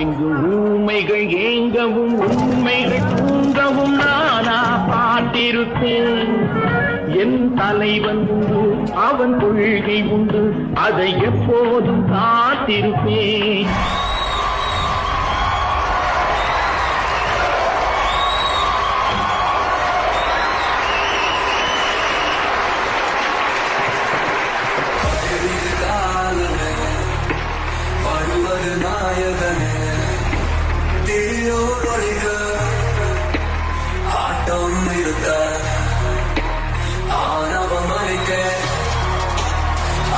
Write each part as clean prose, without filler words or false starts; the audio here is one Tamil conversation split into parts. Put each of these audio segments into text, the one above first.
இங்கு ஊமைகள் ஏங்கவும் உண்மைகள் தூங்கவும் நானா பார்த்திருப்பேன். என் தலைவன் உண்டு, அவன் கொள்கை உண்டு, அதை எப்போதும் காத்திருப்பேன். நாயகனே தீயோடொழிக ஆட்டம் இருக்க ஆணவம் அழிக்க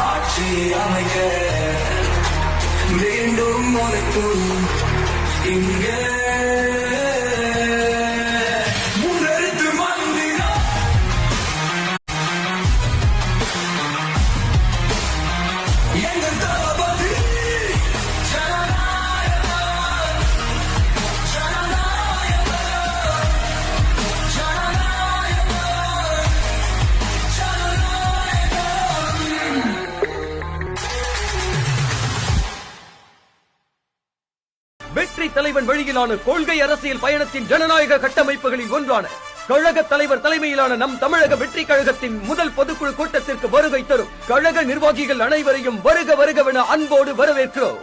ஆட்சி அமைக்க மீண்டும் முளைக்கும் இங்கே வெற்றி தலைவன் வழியிலான கொள்கை அரசியல் பயணத்தின் ஜனநாயக கட்டமைப்புகளில் ஒன்றான கழக தலைவர் தலைமையிலான நம் தமிழக வெற்றி கழகத்தின் முதல் பொதுக்குழு கூட்டத்திற்கு வருகை தரும் கழக நிர்வாகிகள் அனைவரையும் வருக வருகவென அன்போடு வரவேற்கிறோம்.